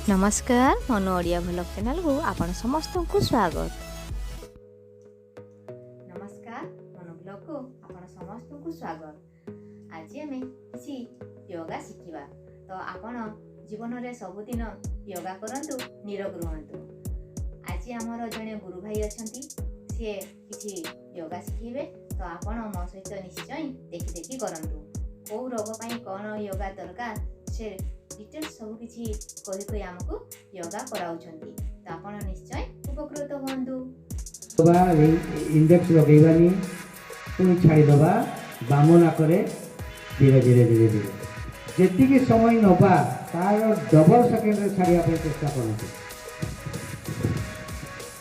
नमस्कार मनो Odia vlog channel को आपण समस्त को स्वागत। नमस्कार मनो ब्लॉग को आपण समस्त को स्वागत। आज आम किसी योगा शिखिबा तो आपण जीवन रे सबुदिन योगा करंतु निरोग रुहंतु। आज आमर जने गुरु भाई अछंती से किसी योगा शिखिबे तो आपण मो सहित निश्चय देखि करंतु को रोग पई कोन योगा दरकार से डिटेल सब किछि कहि हमको योगा कराउछंती तो आपण निश्चय उपकृत होंदु। बा इंडेक्स लगेबानी पुनी छाड़ी दबा बामना करे धीरे धीरे धीरे धीरे जेति के समय नबा तार डबल सेकंड रे छाड़िया पे चेष्टा करंतु।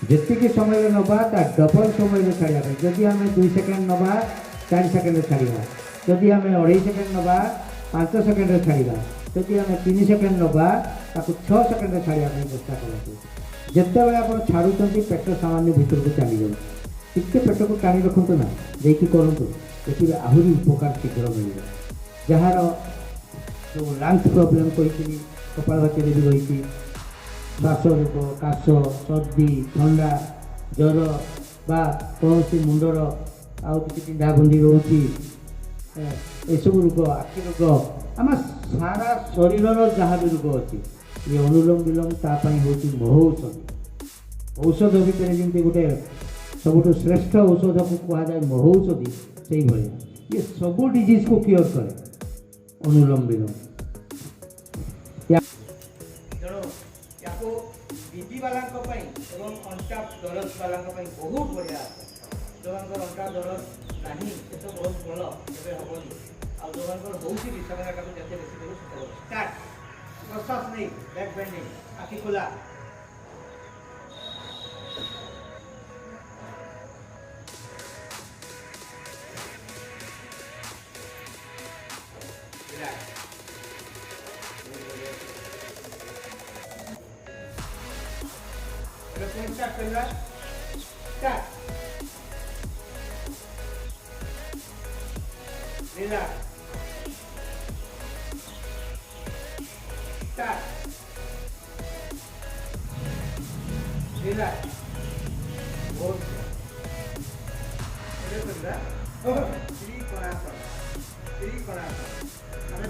जेति के समय रे नबा ता डबल समय रे छाड़िया पे जदि हमें 2 सेकंड नबा 4 सेकंड रे छाड़िया जदि हमें 2.5 सेकंड नबा 5 सेकंड रे छाड़िया जदि आम 3 सेकंड नबा ताकू 6 सेकंड रे छाड़िया पे चेष्टा करंतु। जितेबाला आप छाड़ुंट पेट सामान्य भीतर को चली जाए टिके पेट को टाणी रखु ना देखिए करूँ देखिए आहरी उपकार शीघ्र मिले जार जो लंग्स प्रोब्लेम कही कपालभाति भी रही श्वास रोग काश सर्दी ठंडा ज्वर बा कौन मुंडर आउ कि पिंधागुंधी रोची एसबू रोग आखि रोग आम सारा शरीर जहाँ भी रोग अच्छी ये अनुलोम विलोम तापाई हूँ महौषधि औषध भितर जमी गोटे सब श्रेष्ठ औषध को कहुए महौषधि से भाया ये सब डिजीज को क्योर करे अनुलोम विलोम बीपी वाला अंटा दरद वाला बहुत बढ़िया जो अंटा दरद नहीं तो बहुत भल हेनी आ जो होती जिते स्टार्ट प्रश्वास नहीं बैक बेंडिंग आखि खोला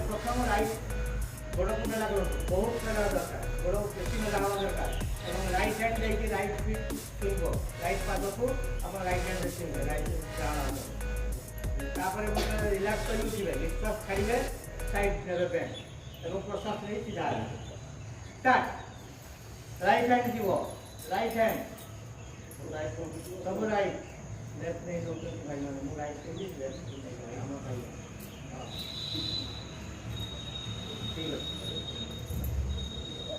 प्रथम राइट बड़ मेला करूँ बहुत मेला दरकार बड़ बेसी मेला हवा दरकार और राइट हैंड लेके राइट फीट छुईब राइट पाद को आप राइट हैंड से छुईबे राइट डाउन रिलैक्स कर उठिबे निश्वास छाड़िबे साइड नेबे बेंड और प्रश्वास नहीं सीधा स्टार्ट राइट हैंड जीव राइट हैंड सब राइट लेफ्ट नहीं दोस्तों भाई मैं राइट के लिए लेफ्ट हम भाई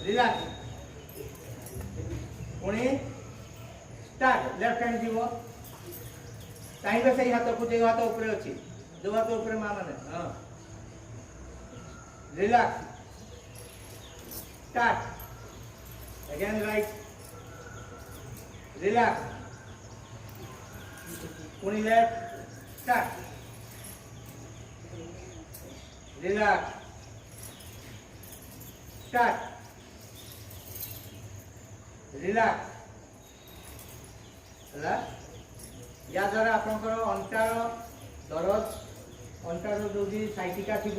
रिलैक्स पुणी स्टार्ट लेफ्ट हैंड जीव चाहिए सही हाथ को जो हाथ ऊपर अच्छी जो हाथ ऊपर मां माने हां relax start again right relax पुणी left start relax start relax या द्वारा आपंकर अंटार दरद अंटार जो साइटिका थी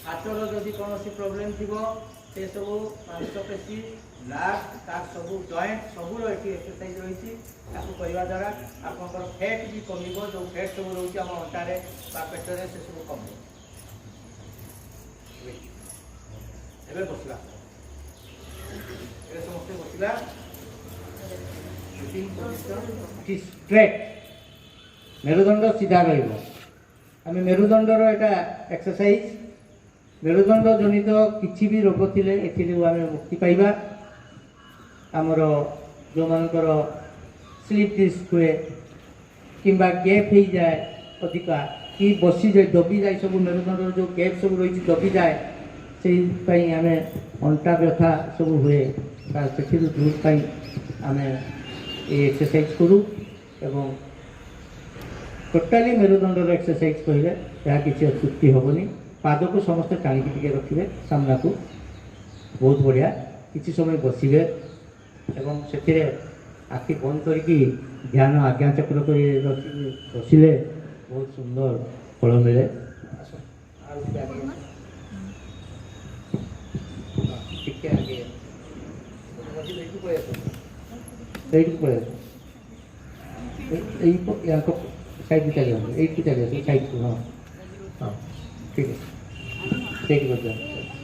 हाथर जदि कौन प्रोब्लेम थी से सब मांसपेशी नार्व तार सब जॉइंट सब ये एक्सरसाइज रही करने द्वारा आपंकर फैट भी कम जो फैट सब रोचे आम अंटारे पेटरे से सब कम एवं बसला समस्त बसला स्ट्रेट मेरुदंड सीधा रही मेरुदंडर एटा एक्सरसाइज मेरुदंड जनित किसी भी रोग थिले आम मुक्ति पाइबा आमर जो मानकर स्लीप डिस्क हुए किंबा गैप हो जाए अधिका कि बसी जाए दबी जाए सब मेरुदंड जो गैप सब रही दबी जाए से आम अंटा व्यथा सब हुए से दूर आम ये एक्सरसाइज करूँ एवं टोटाली मेरुदंडर एक्सरसाइज कहले यहाँ किसी अत्युक्ति हेनी पाद को समस्त टाणी रखिए सामना को बहुत बढ़िया କିଛି ସମୟ ବସିବେ ଏବଂ ସେଥିରେ ଆଖି ବନ୍ଦ କରିକି ଧ୍ୟାନ ଆଜ୍ଞା ଚକ୍ର କରି ବସିଲେ ବହୁତ ସୁନ୍ଦର ଫଳ ମିଳେ। ଆଉ ଟିକେ ଆଗେଇ ଆସ। ଟିକେ ଆଗେଇ ଆସ। ଏଇଠୁ ପଳେଇ ଆସ। ଏଇଠୁ ପଳେଇ ଆସ। ୟାଙ୍କ ସାଇଡ଼କୁ ଚାଲି ଆସ। ଏଇଠୁ ଚାଲି ଆସ। ସାଇଡ଼କୁ ହଁ ହଁ ଠିକ୍ ଅଛି। ସେଇଠି ମଧ୍ୟ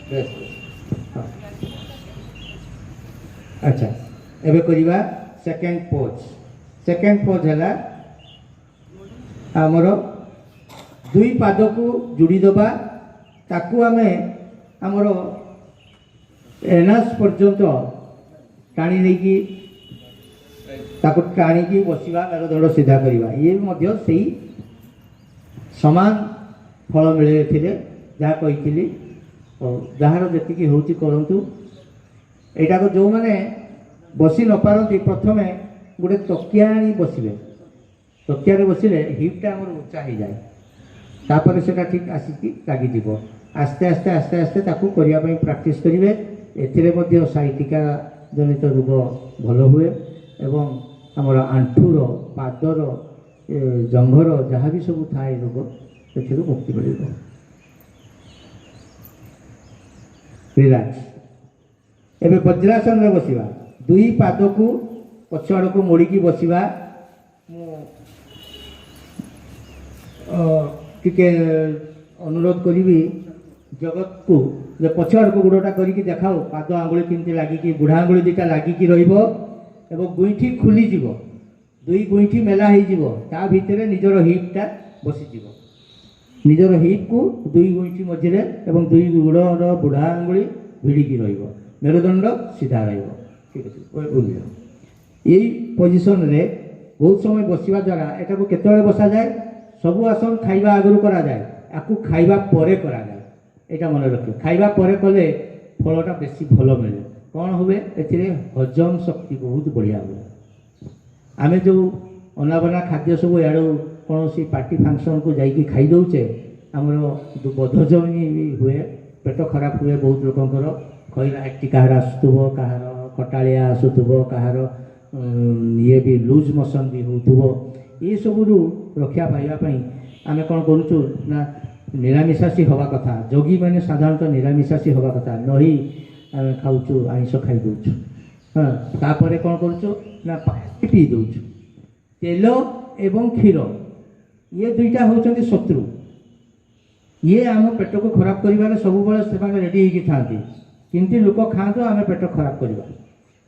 ବେଶ ହଁ। ଆଚ୍ଛା ଏବେ କରିବା ସେକେଣ୍ଡ ପୋଜ୍। ସେକେଣ୍ଡ ପୋଜ୍ ହେଲା ଆମର ଦୁଇ ପାଦକୁ ଯୋଡ଼ି ଦେବା, ତାକୁ ଆମେ ଆମର ଏନାସ୍ ପର୍ଯ୍ୟନ୍ତ ଟାଣି ନେଇକି ତାକୁ ଟାଣିକି ବସିବା, ମେରୁଦଣ୍ଡ ସିଧା କରିବା। ଇଏ ମଧ୍ୟ ସେଇ ସମାନ ଫଳ ମିଳେ ଏଥିରେ ଯାହା କହିଥିଲି। ଯାହାର ଯେତିକି ହେଉଛି କରନ୍ତୁ। ଏଇଟାକୁ ଯେଉଁମାନେ ବସି ନ ପାରନ୍ତି ପ୍ରଥମେ ଗୋଟେ ତକିଆ ଆଣି ବସିବେ। ତକିଆରେ ବସିଲେ ହିପ୍ଟା ଆମର ଉଞ୍ଚା ହେଇଯାଏ, ତାପରେ ସେଟା ଠିକ୍ ଆସିକି ଲାଗିଯିବ। ଆସ୍ତେ ଆସ୍ତେ ଆସ୍ତେ ଆସ୍ତେ ତାକୁ କରିବା ପାଇଁ ପ୍ରାକ୍ଟିସ୍ କରିବେ। ଏଥିରେ ମଧ୍ୟ ସାଇଟିକା ଜନିତ ରୋଗ ଭଲ ହୁଏ ଏବଂ ଆମର ଆଣ୍ଠୁର, ପାଦର, ଜଙ୍ଘର ଯାହା ବି ସବୁ ଥାଏ ରୋଗ ସେଥିରୁ ମୁକ୍ତି ମିଳିବ। ରିଲାକ୍ସ। ଏବେ ବଜ୍ରାସନରେ ବସିବା। ଦୁଇ ପାଦକୁ ପଛ ଆଡ଼କୁ ମୋଡ଼ିକି ବସିବା। ମୁଁ ଟିକେ ଅନୁରୋଧ କରିବି ଜଗତକୁ ଯେ ପଛ ଆଡ଼କୁ ଗୋଡ଼ଟା କରିକି ଦେଖାଉ। ପାଦ ଆଙ୍ଗୁଳି କେମିତି ଲାଗିକି, ବୁଢ଼ା ଆଙ୍ଗୁଳି ଦୁଇଟା ଲାଗିକି ରହିବ ଏବଂ ଗୁଇଁଠି ଖୋଲିଯିବ। ଦୁଇ ଗୁଇଁଠି ମେଲା ହେଇଯିବ, ତା ଭିତରେ ନିଜର ହିପ୍ଟା ବସିଯିବ। ନିଜର ହିପ୍କୁ ଦୁଇ ଗୁଇଁଠି ମଝିରେ ଏବଂ ଦୁଇ ଗୋଡ଼ର ବୁଢ଼ା ଆଙ୍ଗୁଳି ଭିଡ଼ିକି ରହିବ। ମେରୁଦଣ୍ଡ ସିଧା ରହିବ। ଠିକ୍ ଅଛି। ଏଇ ପୋଜିସନରେ ବହୁତ ସମୟ ବସିବା ଦ୍ୱାରା ଏଟାକୁ କେତେବେଳେ ବସାଯାଏ? ସବୁ ଆସନ ଖାଇବା ଆଗରୁ କରାଯାଏ, ଆକୁ ଖାଇବା ପରେ କରାଯାଏ। ଏଇଟା ମନେ ରଖିବ। ଖାଇବା ପରେ କଲେ ଫଳଟା ବେଶୀ ଭଲ ମିଳେ। କ'ଣ ହୁଏ ଏଥିରେ? ହଜମ ଶକ୍ତି ବହୁତ ବଢ଼ିଆ ହୁଏ। ଆମେ ଯେଉଁ ଅନାବନା ଖାଦ୍ୟ ସବୁ ଇଆଡ଼ୁ କୌଣସି ପାର୍ଟି ଫଙ୍କସନ୍କୁ ଯାଇକି ଖାଇ ଦେଉଛେ, ଆମର ବଦହଜମି ବି ହୁଏ, ପେଟ ଖରାପ ହୁଏ ବହୁତ ଲୋକଙ୍କର। ଖଇରା ଏଠି କାହାର ଆସୁଥିବ, କାହାର ଖଟାଳିଆ ଆସୁଥିବ, କାହାର ଇଏ ବି ଲୁଜ୍ ମୋସନ୍ ବି ହେଉଥିବ। ଏସବୁରୁ ରକ୍ଷା ପାଇବା ପାଇଁ ଆମେ କ'ଣ କରୁଛୁ ନା ନିରାମିଷାଶୀ ହେବା କଥା। ଯୋଗୀମାନେ ସାଧାରଣତଃ ନିରାମିଷାଶୀ ହେବା କଥା। ନହି ଆମେ ଖାଉଛୁ, ଆଇଁଷ ଖାଇ ଦେଉଛୁ। ହଁ, ତାପରେ କ'ଣ କରୁଛୁ ନା ପାଣି ପିଇ ଦେଉଛୁ। ତେଲ ଏବଂ କ୍ଷୀର ଇଏ ଦୁଇଟା ହେଉଛନ୍ତି ଶତ୍ରୁ। ଇଏ ଆମ ପେଟକୁ ଖରାପ କରିବାରେ ସବୁବେଳେ ସେମାନେ ରେଡ଼ି ହେଇକି ଥାନ୍ତି। କେମିତି ଲୋକ ଖାଆନ୍ତୁ, ଆମେ ପେଟ ଖରାପ କରିବା।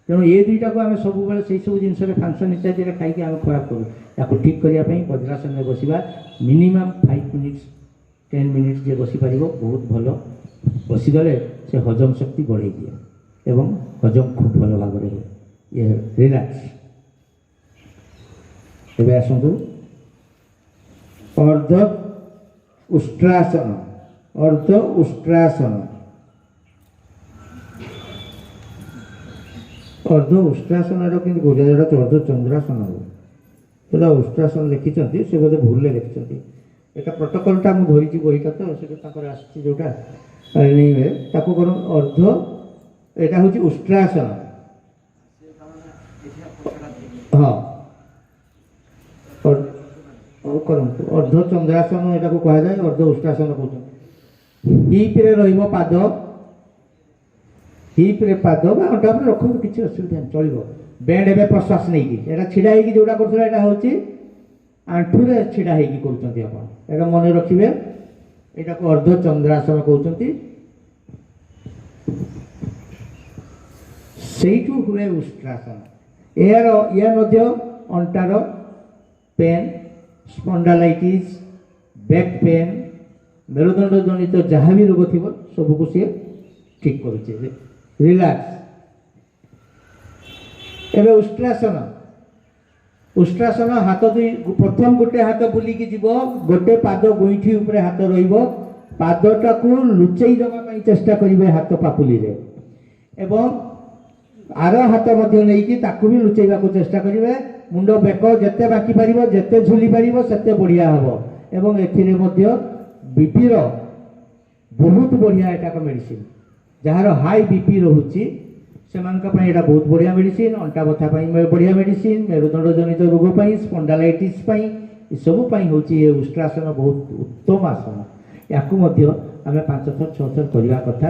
ତେଣୁ ଏ ଦୁଇଟାକୁ ଆମେ ସବୁବେଳେ ସେଇସବୁ ଜିନିଷରେ ଫଙ୍କସନ୍ ଇତ୍ୟାଦିରେ ଖାଇକି ଆମେ ଖରାପ କରୁ। ତାକୁ ଠିକ୍ କରିବା ପାଇଁ ବଜ୍ରାସନରେ ବସିବା। ମିନିମମ୍ 5 ମିନିଟ୍ସ 10 ମିନିଟ୍ସ ଯିଏ ବସିପାରିବ ବହୁତ ଭଲ। ବସିଗଲେ ସେ ହଜମ ଶକ୍ତି ବଢ଼େଇ ଦିଏ ଏବଂ ହଜମ ଖୁବ୍ ଭଲ ଭାବରେ ହୁଏ। ଇଏ ରିଲାକ୍ସ। ଏବେ ଆସନ୍ତୁ ଅର୍ଦ୍ଧ ଉଷ୍ଟ୍ରାସନ। ଅର୍ଦ୍ଧ ଉଷ୍ଟ୍ରାସନ। ଅର୍ଦ୍ଧ ଉଷ୍ଟ୍ରାସନର କିନ୍ତୁ ଓଡ଼ିଆଟା ଅର୍ଦ୍ଧ ଚନ୍ଦ୍ରାସନ ହେବ। ସେଟା ଉଷ୍ଟ୍ରାସନ ଲେଖିଛନ୍ତି, ସେ ବୋଧେ ଭୁଲରେ ଲେଖିଛନ୍ତି। ଏଇଟା ପ୍ରୋଟୋକଲଟା ମୁଁ ଧରିଛି ବହିଟା, ତ ସେଟା ତାଙ୍କର ଆସିଛି ଯେଉଁଟା ତାକୁ କର ଅର୍ଦ୍ଧ। ଏଇଟା ହେଉଛି ଉଷ୍ଟ୍ରାସନ। ହଁ କରନ୍ତୁ। ଅର୍ଦ୍ଧ ଚନ୍ଦ୍ରାସନ ଏଟାକୁ କୁହାଯାଏ, ଅର୍ଦ୍ଧ ଉଷ୍ଟ୍ରାସନ କହୁଛନ୍ତି। ହିପ୍ରେ ରହିବ ପାଦ। ହିପ୍ରେ ପାଦ ବା ଅଣ୍ଟା ଉପରେ ରଖନ୍ତୁ, କିଛି ଅସୁବିଧା ନାହିଁ, ଚଳିବ। ବେଣ୍ଡ ଏବେ ପ୍ରଶ୍ୱାସ ନେଇକି ଏଇଟା ଛିଡ଼ା ହେଇକି ଯେଉଁଟା କରୁଥିଲେ ଏଇଟା ହେଉଛି ଆଣ୍ଠୁରେ ଛିଡ଼ା ହେଇକି କରୁଛନ୍ତି ଆପଣ। ଏଇଟା ମନେ ରଖିବେ। ଏଇଟାକୁ ଅର୍ଦ୍ଧ ଚନ୍ଦ୍ରାସନ କହୁଛନ୍ତି। ସେଇଠୁ ହୁଏ ଉଷ୍ଟ୍ରାସନ। ଇଏ ମଧ୍ୟ ଅଣ୍ଟାର ପେନ୍, ସ୍ପଣ୍ଡାଲାଇଟିସ୍, ବ୍ୟାକ୍ ପେନ୍, ମେରୁଦଣ୍ଡ ଜନିତ ଯାହା ବି ରୋଗ ଥିବ ସବୁକୁ ସିଏ ଠିକ୍ କରୁଛି। ରିଲାକ୍ସ। ଏବେ ଉଷ୍ଟ୍ରାସନ। ଉଷ୍ଟ୍ରାସନ ହାତ ଦୁଇ, ପ୍ରଥମ ଗୋଟେ ହାତ ବୁଲିକି ଯିବ, ଗୋଟେ ପାଦ ଗୁଇଁଠି ଉପରେ ହାତ ରହିବ। ପାଦଟାକୁ ଲୁଚେଇ ଦେବା ପାଇଁ ଚେଷ୍ଟା କରିବେ ହାତ ପାପୁଲିରେ ଏବଂ ଆର ହାତ ମଧ୍ୟ ନେଇକି ତାକୁ ବି ଲୁଚେଇବାକୁ ଚେଷ୍ଟା କରିବେ। ମୁଣ୍ଡ ବେକ ଯେତେ ବାକି ପାରିବ, ଯେତେ ଝୁଲି ପାରିବ ସେତେ ବଢ଼ିଆ ହେବ। ଏବଂ ଏଥିରେ ମଧ୍ୟ ବିପିର ବହୁତ ବଢ଼ିଆ ଏଟାକ ମେଡ଼ିସିନ। ଯାହାର ହାଇ ବିପି ରହୁଛି ସେମାନଙ୍କ ପାଇଁ ଏଇଟା ବହୁତ ବଢ଼ିଆ ମେଡ଼ିସିନ। ଅଣ୍ଟା ବଥା ପାଇଁ ବଢ଼ିଆ ମେଡ଼ିସିନ, ମେରୁଦଣ୍ଡ ଜନିତ ରୋଗ ପାଇଁ, ସ୍ପଣ୍ଡାଲାଇଟିସ୍ ପାଇଁ, ଏସବୁ ପାଇଁ ହେଉଛି ଏ ଉଷ୍ଟ୍ରାସନ ବହୁତ ଉତ୍ତମ ଆସନ। ୟାକୁ ମଧ୍ୟ ଆମେ 5 ଥର 6 ଥର କରିବା କଥା।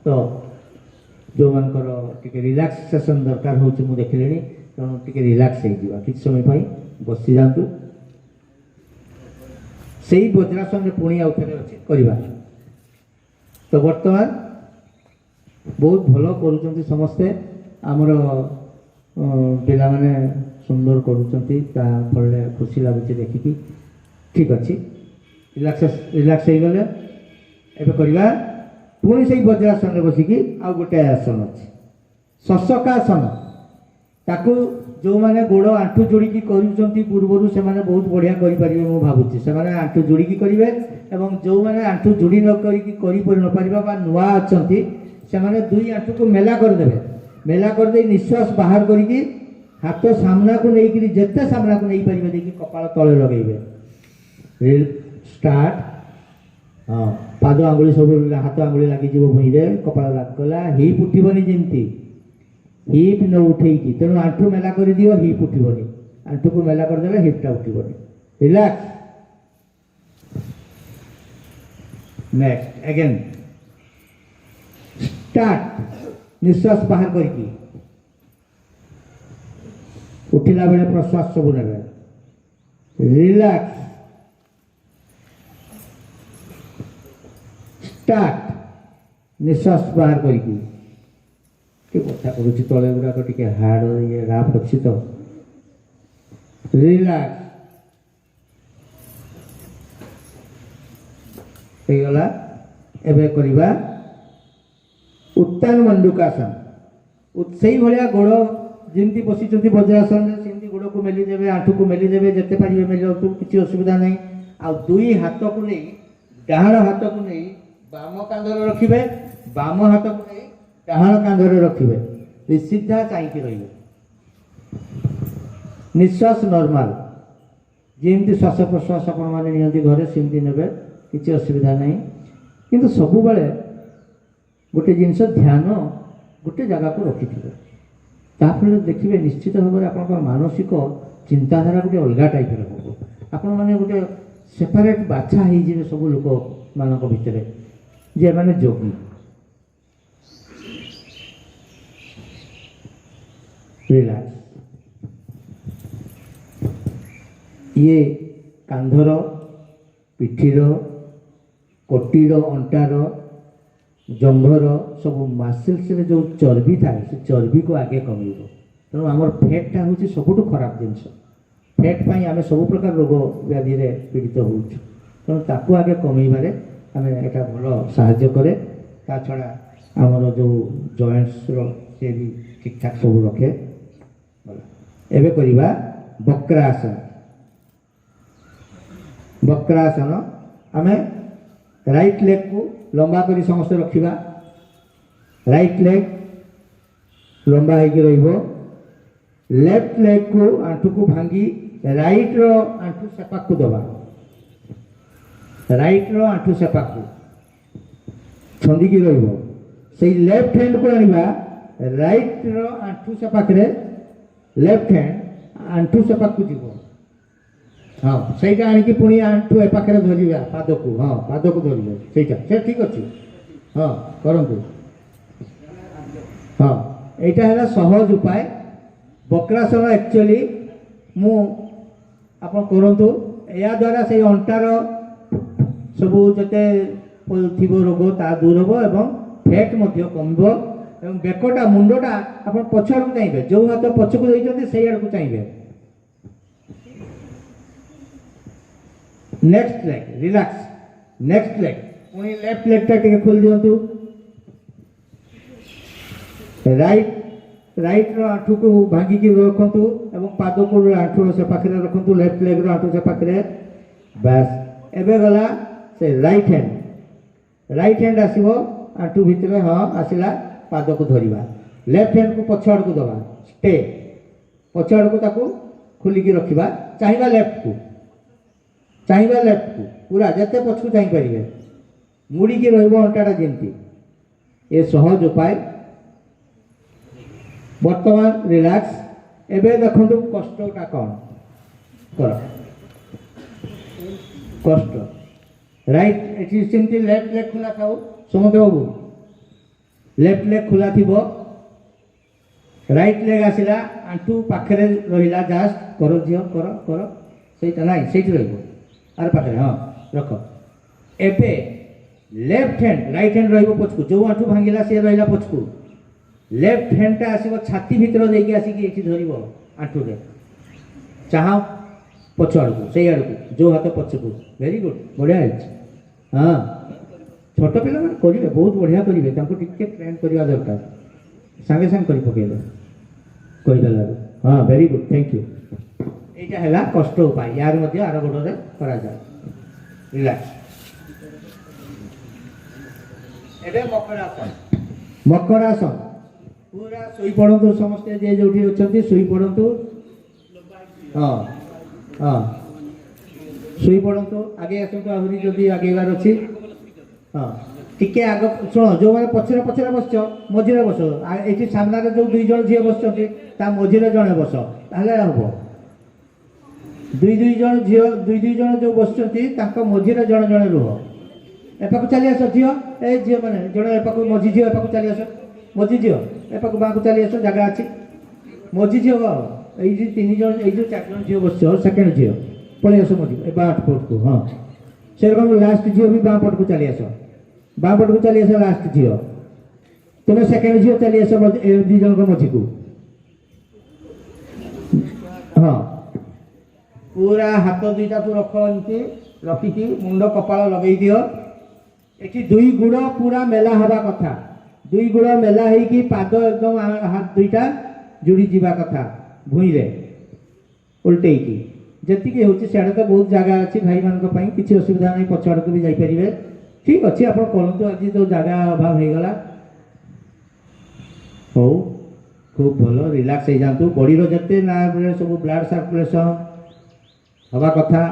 ତ ଯେଉଁମାନଙ୍କର ଟିକେ ରିଲାକ୍ସେସନ୍ ଦରକାର ହେଉଛି ମୁଁ ଦେଖିଲିଣି, ତେଣୁ ଟିକେ ରିଲାକ୍ସ ହେଇଯିବା, କିଛି ସମୟ ପାଇଁ ବସିଯାଆନ୍ତୁ। ସେଇ ବଜ୍ରାସନରେ ପୁଣି ଆଉ ଥରେ ଅଛି କରିବା। ତ ବର୍ତ୍ତମାନ ବହୁତ ଭଲ କରୁଛନ୍ତି ସମସ୍ତେ, ଆମର ପିଲାମାନେ ସୁନ୍ଦର କରୁଛନ୍ତି, ତା ଫଳରେ ଖୁସି ଲାଗୁଛି ଦେଖିକି। ଠିକ୍ ଅଛି, ରିଲାକ୍ସ ହେଇଗଲେ ଏବେ କରିବା ପୁଣି ସେଇ ବଜ୍ରାସନରେ ବସିକି ଆଉ ଗୋଟେ ଆସନ ଅଛି ଶଶକାସନ। ତାକୁ ଯେଉଁମାନେ ଗୋଡ଼ ଆଣ୍ଠୁ ଯୋଡ଼ିକି କରୁଛନ୍ତି ପୂର୍ବରୁ ସେମାନେ ବହୁତ ବଢ଼ିଆ କରିପାରିବେ ମୁଁ ଭାବୁଛି। ସେମାନେ ଆଣ୍ଠୁ ଯୋଡ଼ିକି କରିବେ, ଏବଂ ଯେଉଁମାନେ ଆଣ୍ଠୁ ଯୋଡ଼ି ନ କରିକି କରିନପାରିବା ବା ନୂଆ ଅଛନ୍ତି ସେମାନେ 2 ଆଣ୍ଠୁକୁ ମେଲା କରିଦେବେ। ମେଲା କରିଦେଇ ନିଶ୍ୱାସ ବାହାର କରିକି ହାତ ସାମ୍ନାକୁ ନେଇକିରି ଯେତେ ସାମ୍ନାକୁ ନେଇପାରିବେ ଦେଇକି କପାଳ ତଳେ ଲଗେଇବେ। ଷ୍ଟାର୍ଟ। ହଁ, ପାଦ ଆଙ୍ଗୁଳି ସବୁ ହାତ ଆଙ୍ଗୁଳି ଲାଗିଯିବ ଭୁଇଁରେ, କପାଳ ଲାଗିଗଲା। ହିପ୍ ଉଠିବନି, ଯେମିତି ହିପ୍ ନ ଉଠେଇକି, ତେଣୁ ଆଣ୍ଠୁ ମେଲା କରିଦିଅ, ହିପ୍ ଉଠିବନି। ଆଣ୍ଠୁକୁ ମେଲା କରିଦେଲେ ହିପ୍ଟା ଉଠିବନି। ରିଲାକ୍ସ। Next again start. ନିଶ୍ୱାସ ବାହାର କରିକି ଉଠିଲା ବେଳେ ପ୍ରଶ୍ୱାସ ସବୁ ନେବେ। ରିଲାକ୍ସ। ଷ୍ଟାର୍ଟ। ନିଶ୍ୱାସ ବାହାର କରିକି। ଟିକେ କଥା କରୁଛି, ତଳେ ଗୁଡ଼ାକ ଟିକେ ହାର୍ଡ ରାଫ୍ ଅଛି ତ। ରିଲାକ୍ସ। ହେଇଗଲା। ଏବେ କରିବା ଉତ୍ତାନ ମଣ୍ଡୁକାସନ। ସେଇଭଳିଆ ଗୋଡ଼ ଯେମିତି ବସିଛନ୍ତି ବଜ୍ରାସନରେ ସେମିତି ଗୋଡ଼କୁ ମେଲିଦେବେ, ଆଣ୍ଠୁକୁ ମେଲିଦେବେ, ଯେତେ ପାରିବେ ମେଲିବାକୁ, କିଛି ଅସୁବିଧା ନାହିଁ। ଆଉ 2 ହାତକୁ ନେଇ, ଡାହାଣ ହାତକୁ ନେଇ ବାମ କାନ୍ଧରେ ରଖିବେ, ବାମ ହାତକୁ ନେଇ ଡାହାଣ କାନ୍ଧରେ ରଖିବେ। ସିଧା ଚାହିଁକି ରହିବେ। ନିଶ୍ୱାସ ନର୍ମାଲ, ଯେମିତି ଶ୍ୱାସ ପ୍ରଶ୍ୱାସ ଆପଣମାନେ ନିଅନ୍ତି ଘରେ ସେମିତି ନେବେ, କିଛି ଅସୁବିଧା ନାହିଁ। କିନ୍ତୁ ସବୁବେଳେ ଗୋଟେ ଜିନିଷ ଧ୍ୟାନ ଗୋଟେ ଜାଗାକୁ ରଖିଥିବେ, ତାଫଳରେ ଦେଖିବେ ନିଶ୍ଚିତ ଭାବରେ ଆପଣଙ୍କର ମାନସିକ ଚିନ୍ତାଧାରା ଗୋଟେ ଅଲଗା ଟାଇପ୍ର ହେବ। ଆପଣମାନେ ଗୋଟେ ସେପାରେଟ୍ ବାଛା ହେଇଯିବେ ସବୁ ଲୋକମାନଙ୍କ ଭିତରେ ଯେ ଏମାନେ ଯୋଗୀ। ରିଲାକ୍ସ। ଇଏ କାନ୍ଧର, ପିଠିର, କଟିର, ଅଣ୍ଟାର, ଜଙ୍ଘର ସବୁ ମାସଲ୍ସରେ ଯେଉଁ ଚର୍ବି ଥାଏ ସେ ଚର୍ବିକୁ ଆଗେ କମେଇବ। ତେଣୁ ଆମର ଫ୍ୟାଟ୍ଟା ହେଉଛି ସବୁଠୁ ଖରାପ ଜିନିଷ। ଫ୍ୟାଟ୍ ପାଇଁ ଆମେ ସବୁ ପ୍ରକାର ରୋଗ ବ୍ୟାଧିରେ ପୀଡ଼ିତ ହେଉଛୁ। ତେଣୁ ତାକୁ ଆଗେ କମେଇବାରେ ଆମେ ଏଇଟା ଭଲ ସାହାଯ୍ୟ କରେ। ତା ଛଡ଼ା ଆମର ଯେଉଁ ଜଏଣ୍ଟସର ସେ ବି ଠିକ୍ଠାକ୍ ସବୁ ରଖେ। ଏବେ କରିବା ବକ୍ରାସନ। ବକ୍ରାସନ ଆମେ ରାଇଟ୍ ଲେଗ୍କୁ ଲମ୍ବା କରି ସମସ୍ତେ ରଖିବା। ରାଇଟ୍ ଲେଗ୍ ଲମ୍ବା ହେଇକି ରହିବ। ଲେଫ୍ଟ ଲେଗ୍କୁ ଆଣ୍ଠୁକୁ ଭାଙ୍ଗି ରାଇଟ୍ର ଆଣ୍ଠୁ ସେପାକୁ ଦେବା। ରାଇଟ୍ର ଆଣ୍ଠୁ ସେପାକୁ ଛନ୍ଦିକି ରହିବ। ସେଇ ଲେଫ୍ଟ ହ୍ୟାଣ୍ଡକୁ ଆଣିବା ରାଇଟ୍ର ଆଣ୍ଠୁ ସେପାଖରେ, ଲେଫ୍ଟ ହ୍ୟାଣ୍ଡ ଆଣ୍ଠୁ ସେପାକୁ ଯିବ। ହଁ, ସେଇଟା ଆଣିକି ପୁଣି ଆଣ୍ଠୁ ଏ ପାଖରେ ଧରିବା, ପାଦକୁ, ହଁ ପାଦକୁ ଧରିବେ, ସେଇଟା ସେ ଠିକ୍ ଅଛି। ହଁ କରନ୍ତୁ। ହଁ, এইটা ହେଲା ସହଜ ଉପାୟ। ବକ୍ରାସନ ଆକ୍ଚୁଆଲି ମୁଁ ଆପଣ କରନ୍ତୁ, ଏହା ଦ୍ୱାରା ସେଇ ଅଣ୍ଟାର ସବୁ ଯେତେ ଥିବ ରୋଗ ତା ଦୂର ହେବ ଏବଂ ଫ୍ୟାଟ୍ ମଧ୍ୟ କମିବ। ଏବଂ ବେକଟା, ମୁଣ୍ଡଟା ଆପଣ ପଛ ଆଡ଼କୁ ଚାହିଁବେ, ଯେଉଁ ହାତ ପଛକୁ ଦେଇଛନ୍ତି ସେଇ ଆଡ଼କୁ ଚାହିଁବେ। Next leg relax. Next leg ପୁଣି ଲେଫ୍ଟ ଲେଗ୍ଟା ଟିକେ ଖୋଲି ଦିଅନ୍ତୁ। ରାଇଟ୍ର ଆଣ୍ଠୁକୁ ଭାଙ୍ଗିକି ରଖନ୍ତୁ ଏବଂ ପାଦକୁ ଆଣ୍ଠୁର ସେ ପାଖରେ ରଖନ୍ତୁ, ଲେଫ୍ଟ ଲେଗ୍ର ଆଣ୍ଠୁ ସେ ପାଖରେ। ବାସ୍, ଏବେ ଗଲା ସେ ରାଇଟ୍ ହ୍ୟାଣ୍ଡ। ରାଇଟ୍ ହ୍ୟାଣ୍ଡ ଆସିବ ଆଣ୍ଠୁ ଭିତରେ, ହଁ ଆସିଲା, ପାଦକୁ ଧରିବା। ଲେଫ୍ଟ ହ୍ୟାଣ୍ଡକୁ ପଛ ଆଡ଼କୁ ଦେବା, ଷ୍ଟେ। ପଛ ଆଡ଼କୁ ତାକୁ ଖୋଲିକି ରଖିବା। ଚାହିଁବା ଲେଫ୍ଟକୁ, ଚାହିଁବା ଲେଫ୍ଟକୁ, ପୁରା ଯେତେ ପଛକୁ ଚାହିଁପାରିବେ, ମୁଡ଼ିକି ରହିବ ଅଣ୍ଟାଟା ଯେମିତି। ଏ ସହଜ ଉପାୟ। बर्तमान रिलैक्स एबे देखंतु कष्टटा कौन कर कष्ट राइट एटी सेमती लेफ्ट लेग खुला थाउ समते बाबू लेफ्ट लेग खुला थिबो राइट लेग आसिला आंटू पाखरे रहिला जस्ट करो जियो करो करो सेटा नाही सेठी रहइबो आर पाखरे हां रख एबे लेफ्ट हैंड राइट हैंड रहिबो पछकु जो आंटू भांगिला से रहिला पछकु लेफ्ट हैंड टा आसीबो छाती भीतर देकी आसी कि एठी धरिबो आंटू रे चाहो पछाड़ू से आड़कू जो हाथ पछकू वेरी गुड बढ़िया है हाँ छोट पिला मैंने करेंगे बहुत बढ़िया करेंगे टिके ट्रेन करवा दरकार सांगे सांगे कर पकेले कहीदेला हाँ वेरी गुड थैंक यू यहाँ है कष्ट उपाय यार मध्य आर गोड़े करा जाए रिलैक्स एबे मकरासन पूरा सोई पड़तु समस्ते जे जो अच्छा सोई पड़तु हाँ हाँ शुई पड़तु आगे आसतु आहरी जदि आगेबार अच्छी हाँ टिके आग शुण जो मैंने पछरे पछरे बस मझे बस ये सामने जो दुई जन झील बस मझे जड़े बस ताले हम दुई जन झील दुई जन जो बस मझे जड़े जड़े रुह एपाक चली आस झील ए झील मैंने जड़े एपाक मझी झील एपाक चली आस मझी झील एपाक बाँ को चली आस जगह अच्छी मझी झील ये तीन जन ये जो चार जन झील बस सेकेंड झील पलि आस मझी बाँ पट को हाँ से रकम लास्ट झील भी बाँ पट को चली आस बाँ पट को चली आस लास्ट झील तुम्हें सेकेंड झील चली आस दी जन को मझी को हाँ पूरा हाथ दुईटा को रख एमती रखिकी मुंड कपाल लगे दियो एठी दुई गुड़ पूरा मेला हवा कथा दुई गुड़ मेला होगी पाद एकदम हाथ दुईटा जोड़ी जावा कथा भूई रे उल्टेकी जी हूँ सियाड़े तो बहुत जगह अच्छी भाई मान किसी असुविधा नहीं पछ आड़क भी जापरेंगे ठीक अच्छे आप कहतु आज तो जगह अभाव हो गला हो खूब भल रिलैक्स हो जातु बॉडीर जिते ना सब ब्लड सर्कुलेशन हवा कथा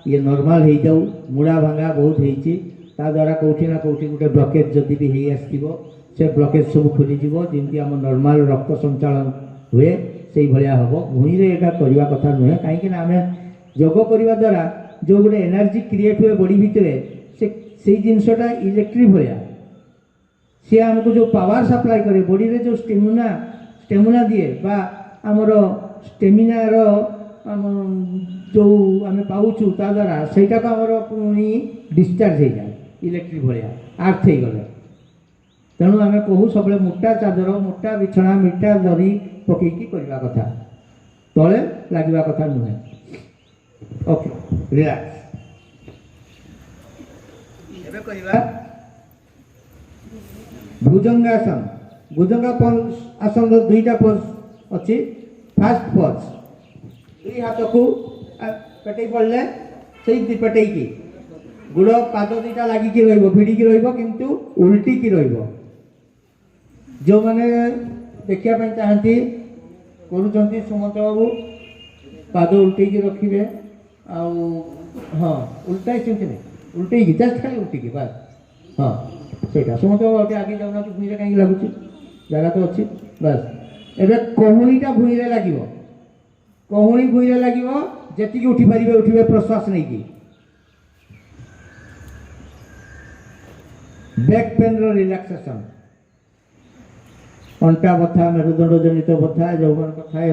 ये नॉर्मल हो जाऊ मुड़ा भांगा बहुत होती द्वारा कौटी ना कौटी गोटे ब्लकेज जदि भी हो आसो से ब्लकेज सब खोलीज जमी आम नॉर्मल रक्त संचालन हुए से भाया हम भूई रे एटा करवा कथा नुहे कहीं आम योग करने द्वारा जो गोटे एनर्जी क्रिएट हुए बॉडी भितर से जिनसटा इलेक्ट्रिक भाया सी आमको जो पावर सप्लाई करे बॉडी रे जो स्टेमिना दिए बा आमर स्टेमिनार जो आम पाऊँ ता द्वारा सहीटा को आमर पुणी डिस्चार्ज हो जाए इलेक्ट्रिक भाया आर्थ हो गले तेणु आम कहूँ सब मोटा चादर मोटा बिछना मिटा दरी पकईकी करवा कथा तले लगे कथा नुहे ओके रिलैक्स एबे कहिबा भुजंगासन भुजंगा आसन दुईटा पोज अच्छी फास्ट पोज दुई हाथ को पेटे पड़े से पेटे की गुड़ पाद दुईटा लगिकी भिड़िकी किंतु उल्टिकी जो मैंने देखा चाहती करुँच सुमंत बाबू पाद उल्टेकी रखिए हाँ उल्टा सेमती नहीं उल्टे जस्ट खाली उल्टिकी बस हाँ सहीटा सुमंत बाबू आगे जाऊना भूई कहीं लगुच जगह तो अच्छी बस एवं कहुणीटा भूई लगे कहुणी भूई लगे जी उठी पारे उठे प्रश्वास नहीं कि बैक पेन रिलैक्सेशन अंटा बथा मेरुदंड जनित बथा जौवन कथा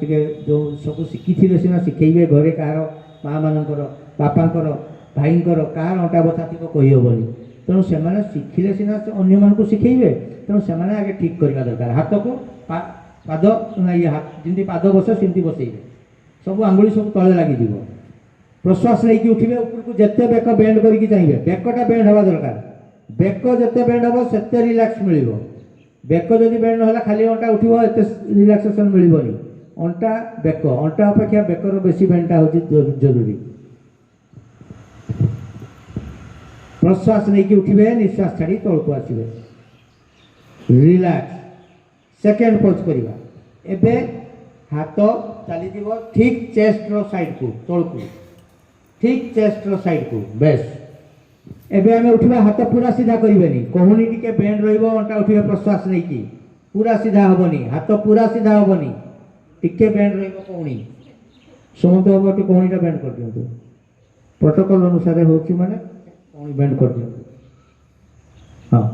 ये जो सब शिखी सीना शिखेबे घरे कहार माँ मानकर बापांकर भाईंकर कहार अंटा बथा थी कहीहबनी तेणु से शिखिले सीना अन्य मानक शिखेबे तेणु से आगे ठीक करवा दरकार हाथ को पाद ये हाथ जमी पाद बस सेमती बसइबे सब आंगुली सब तले लगे प्रश्वास नहीं उठे ऊपर को जिते बेक बेंड करके चाहिए बेकटा बेंड हवा दरकार बेक जिते बेंड हम से रिलैक्स मिल बेक जदि बेंड ना खाली अंटा उठो एत रिलैक्सेशन मिलनी अंटा बेक अंटा अपेक्षा बेकर बेसी बेंडा हूँ जरूरी प्रश्वास नहीं उठे निश्वास छाड़ी तौक को आसवे रिलैक्स सेकेंड पोज करवा एबे हाथ चली ठीक चेस्ट रो साइड को तौक ठीक चेस्ट रो साइड को बेस एबे आम उठा हाथ पूरा सीधा करें कहूनी टी बेंड रहा अंटा उठे प्रश्वास नहीं कि पूरा सीधा हेनी हाथ पूरा सीधा हेनी टिके बेंड रही समस्त हम टे कौणीटा बेंड कर दिंतु प्रोटोकॉल अनुसार हो कौणी बेंड कर दिंतु हाँ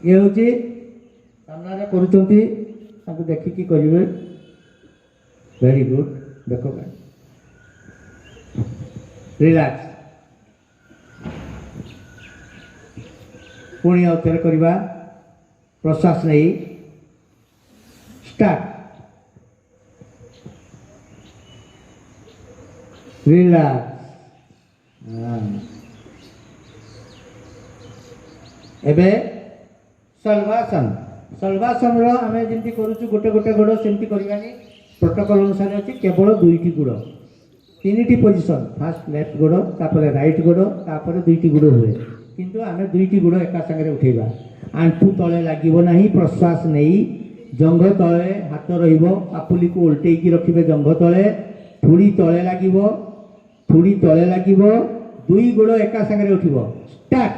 ये हूँ सामने कर देखिकी करेंगे वेरी गुड देख रिलैक्स पुणी आउ थे करवा प्रश्वास नहीं स्टार्ट रिलैक्स एबे सल्वासन सल्वासन रो आमे जेंति करूछु गोटे गोटे गोड़ सेंति करबानी प्रोटोकॉल अनुसार अछि केवल दुईटी गोड़ तीनटी पोजीशन फास्ट लेफ्ट गोड़ तापर राइट गोड़ तापर दुईटी गोड़ हुए किंतु आमे दुईटी गोड़ एका संगे उठेबा आंठू तळे लागिबो नाही प्रश्वास नहीं जंघ तळे हाथ रहिबो पापुली को उल्टेई की रखिबे जंघ तळे थुड़ी तळे लागिबो दुई गोड़ एका संगे उठिबो स्टार्ट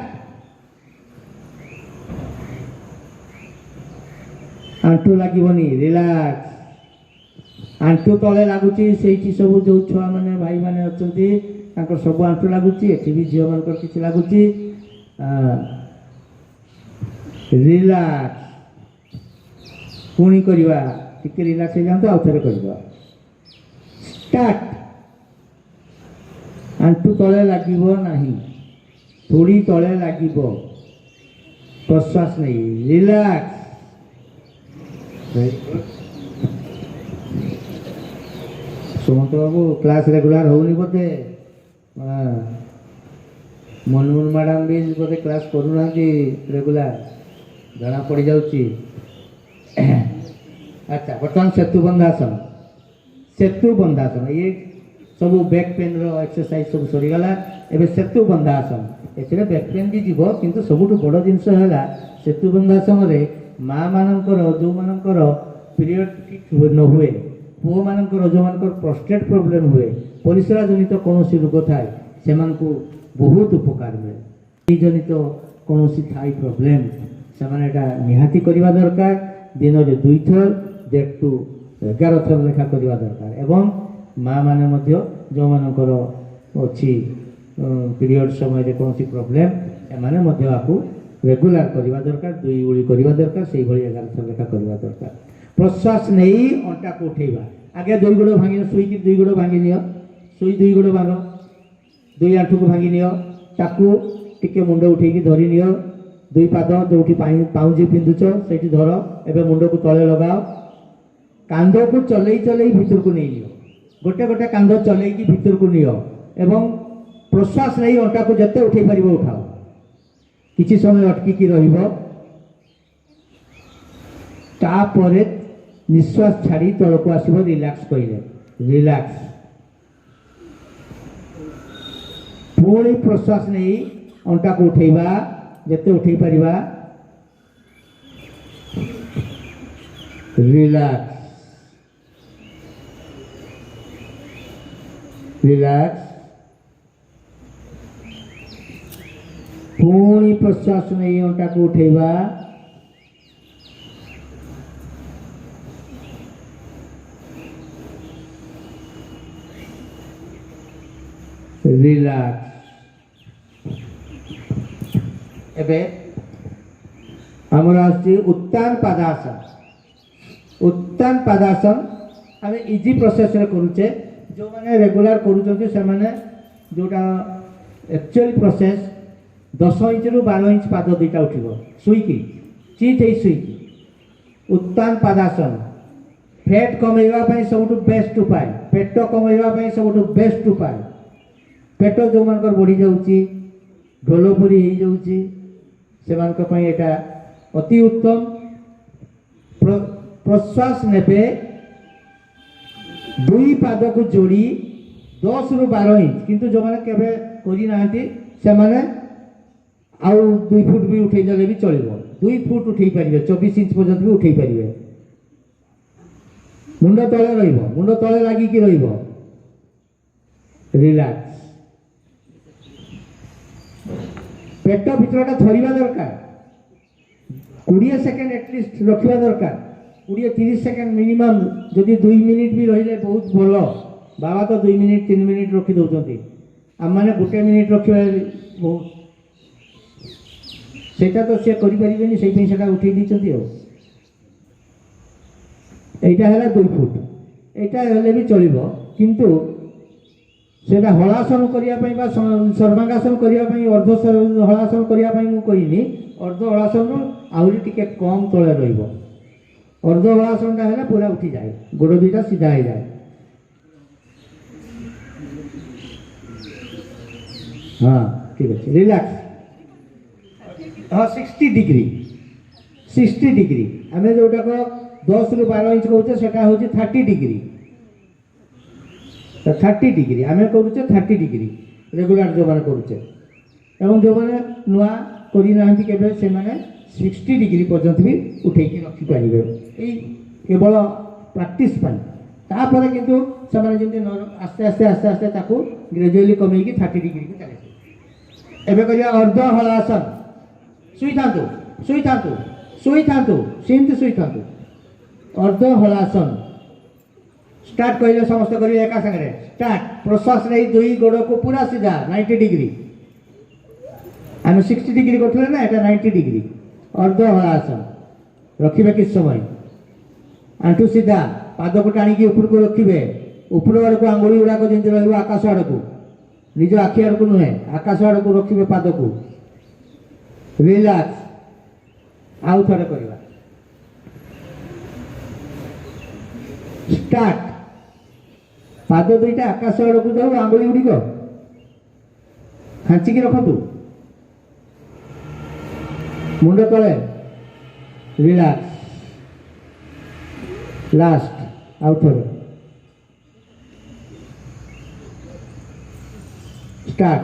आंठू लगे रिलैक्स आंठू तले लगुच से सब जो छुआ मैंने भाई मैंने अच्छा सब आंठू लगुच ये भी झील मान कि लगुच रिलैक्स पुणी करवा टिके रिलैक्स हो जाता आउ थे कर स्टार्ट आंठू तले लगे नहीं थोड़ी तले लगे प्रश्वास नहीं रिलैक्स सुमंत बाबू क्लास रेगुलर होनी बोधे मनमोहन मैडम भी बोधे क्लास करूना रेगुलर जना पड़ जाऊँगी अच्छा बर्तमान सेतु बंधासन ये सब बैक पेन एक्सरसाइज सब सरीगला एवं सेतु बंधासन ए बैक पेन भी जीव किंतु सबुठ बड़ जिनस है सेतु बंधासन माँ मानकर जो मानकर पीरियड ठीक न हुए पुओ मानकर जो मानकर प्रोस्टेट प्रॉब्लम हुए परिस्रा जनित कौन रोग थाए से बहुत उपकार मिले जनित कौन थाई प्रॉब्लम से निहाती करवा दरकार दिन में 2 थर 1.5 to 11 थर लेखा करवा दरकार एवं माँ मैंने जो मानकर अच्छी पीरियड समय कौन प्रॉब्लम एमाने आपको रेगुलर करवा दरकार 2 उड़ी करवा दरकार से 11 थर लेखा करवा दरकार प्रश्वास नहीं अंटा को उठेबा आगे 2 गोड़ भांगी शुई 2 गोड़ भांगी नियो शुई 2 गोड़ भांग 2 आंठू को भांगी नियो ताकू टिके मुंड उठेकी धरी नियो 2 पाद जो पाउजी पिंधुच से धर एवं मुंड को तले लगाओ कांध को चलई चलई भीतर को नहीं नियो गोटे गोटे कांध चलई की भीतर को नियो एवं प्रश्वास नहीं अंटा को जते उठे पारिबो उठाओ किछि समय अटकी रहिबो तापरे निश्वास छाड़ी तल को आसब रिलैक्स कइले रिलैक्स पुणी प्रश्वास नहीं अंटा को उठेबा जते उठे पारिबा रिलैक्स रिलैक्स पुणी प्रश्वास नहीं अंटा को उठेबा रिलैक्स एबे हमरा उत्तान पादासन आम इजी प्रोसेस रे करूचे जो माने रेगुलर करूचंती से माने जोटा एक्चुअल प्रोसेस 10 इंच रु 12 इंच पाद दुईटा उठिबो सुईकी चीत है सुईकी उत्तान पादासन फैट कमेवा पई सबटु बेस्ट उपाय पेट कमेवा पई सबटु बेस्ट उपाय पेट जो मानकर बढ़ी जाऊँगी ढोलपुरी हो जाऊँगी से एटा अति उत्तम प्रश्वास नेबे 2 पाद को जोड़ी 10 रु 12 इंच किंतु जो मैंने केबे करी नांती से माने आउ 2 फुट भी उठे जाले भी चलिबो 2 फुट उठे पारिबे 24 इंच पर्यंत भी उठे पारिबे मुंड तले रहिबो मुंड तले लागी की रहिबो रिलैक्स पेट भितरटा थरिबा दरकार कोड़े सेकेंड एटलिस्ट रखा दरकार 20-30 सेकेंड मिनिमम जदि 2 मिनिट भी रही बहुत भल बाबा तो 2 मिनिट 3 मिनिट रखी दौरान आम मैंने 1 मिनिट रखा बहुत सेटा तो सी करें से उठे दीचती आईटा है 2 फुट यहाँ भी चलो किंतु सेटा हलासन करने सर्वांगासन करने अर्ध हलासन करने मुझे कहनी अर्ध हलासन आहरी टिके कम तले रही अर्ध हलासनटा है पूरा उठी जाए गोड़ दुईटा सीधा हो जाए हाँ ठीक अच्छे रिलैक्स हाँ 60 डिग्री आम जोटा 10 ରୁ 12 इंच कहचे से हूँ 30 डिग्री 30 डिग्री आम करुचे 30 डिग्री रेगुलर जो मैंने करुचे एवं जो मैंने नुआ करना से मैंने 60 डिग्री पर्यंत भी उठे रखिपारे यही केवल प्राक्टिस तापर किंतु से आस्ते आस्ते आस्ते आस्ते ग्रेजुअली कमे 30 डिग्री को चले एवं करिया अर्ध हलासन शुई था सेमती शुई था अर्ध हलासन स्टार्ट कहले समस्त करेंगे एका सागर स्टार्ट प्रश्वास नहीं 2 गोड़ को पूरा सीधा 90 डिग्री आम 60 डिग्री करते ना यहाँ 90 डिग्री अर्ध हलासन रखिए किस समय आंठू सीधा पाद को टाणी ऊपर को रखिए ऊपर आड़ को आंगुली गुड़ाक जमी रहा आकाश आड़ को निज आखि आड़ को नुहे आकाश आड़ को रखिए पाद को रिलैक्स आउ थे करवा स्टार्ट पाद दुईटा आकाश आड़ को जाऊ आंगुली गुड़िक खांचिकी रखतु मुंड तले रिलैक्स लास्ट आउ थे स्टार्ट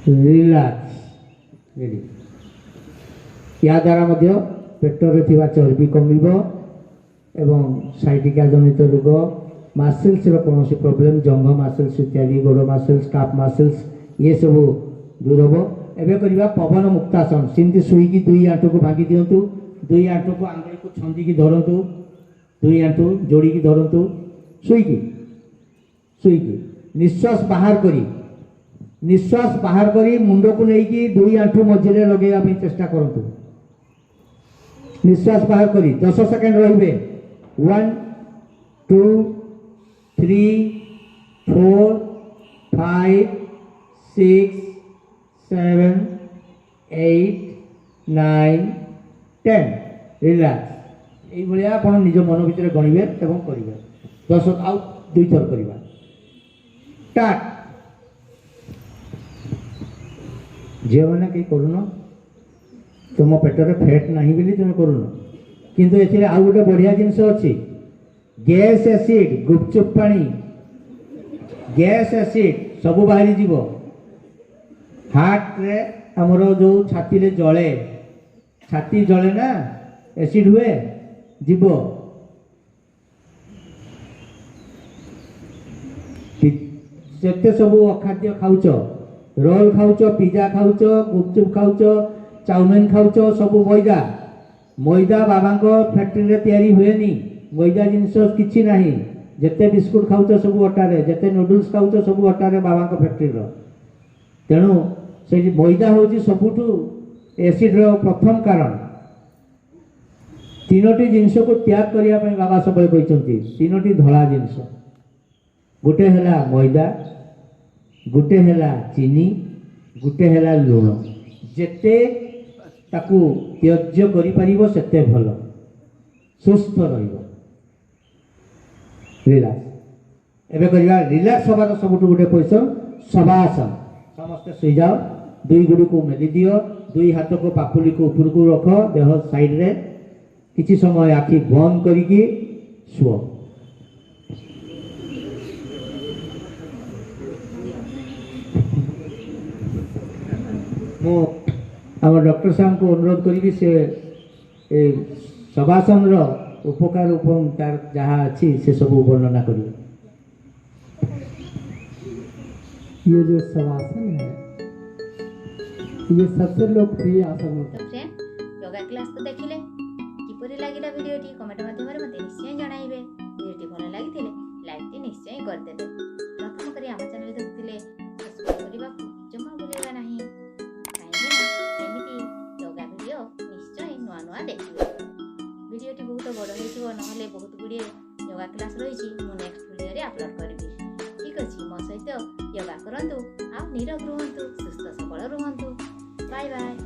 रिलैक्स रेडी या द्वारा पेटर थिबा चर्बी कमिबो एवं साइटिका जनित रोग मसल्स कौन प्रोब्लेम जंग मसल्स इत्यादि गोड़ मसल्स काफ मसल्स ये सब दूर हम एवं करवा पवन मुक्तासन सेमती शुईकी 2 आंठू को भांगी दिंतु 2 आंठू को आंगुली को छंदी धरतु 2 आंठू जोड़ी धरतु शुईकी निश्वास बाहर करी मुंड को लेकिन 2 आंठू मझे लगे चेष्टा करूँ निश्वास बाहर करी 10 सेकेंड रे 1 2 3 4 5 6 7 8 9 10 रिलैक्स ये आप निज मन भर गणवे एवं करेंगे 10 आउ 2 थर करवा स्टार्ट झी मैंने कहीं करून तुम पेटर फैट ना बोली तुम करून किंतु ए आउ गोटे बढ़िया जिनस अच्छी गैस एसिड गुपचुप पानी गैस एसिड सब बाहरी जीव हार्ट रे आमर जो छाती रे जले छाती जले ना एसिड हुए जीव जिते सब अखाद्य खाऊच रोल खाऊच पिज्जा खाऊच गुपचुप खाऊच चाउमिन खाऊच सब मैदा बाबा फैक्ट्री रे तैयारी हुएनी मैदा जिनस किछि नाही जिते बिस्कुट खाऊच सब अटारे जिते नूडल्स खाऊच सब अटारे बाबा फैक्ट्री तेणु से मैदा हूँ सबुठू एसिड प्रथम कारण 3टी जिनस को त्याग करने बाबा सब कहते 3टी धला जिनस गोटे है मैदा गोटे है चीनी गोटे है लुण जेते ताकू त्याज्य करिपारिबो सेते भल सुस्थ रहिबो रिलैक्स एबे करिया रिलैक्स होबार सबुठू गोटे पोजिशन शवासन समस्त शुई जाओ 2 गुड़ी को मेली दियो 2 हाथ को पापुली को ऊपर को रख देह साइड रे किछि समय आखि बंद करिकी शुओ मो आम डॉक्टर साहब को अनुरोध करी से शवासन उपकार तार जहाँ अच्छी से सब वर्णना करेंगे ये जो शवासन है ये सबसे लोकप्रिय आसन होता तो फ्रेंड योगा क्लास तो देखिले किपरि लागिला वीडियोटी कमेंट माध्यम मते निश्चय जणाइबे। वीडियोटी भल लागिथिले लाइक निश्चय करदेबे। प्रथम करी आम चैनल देखिथिले सब्सक्राइब करबा जमा भूलिबा नाही काहेकि ना एमिति योगा वीडियो निश्चय नुआ नुआ देखिबे। वीडियोटी बहुत बड़ होइथिबो नहले बहुत गुडिये योगा क्लास रहिछि मु नेक्स्ट वीडियो रे अपलोड करबी। ठीक अछि मो सहित योगा करंतु आ निरोग रुहंतु सुस्थ सबल रुहंतु। Bye bye.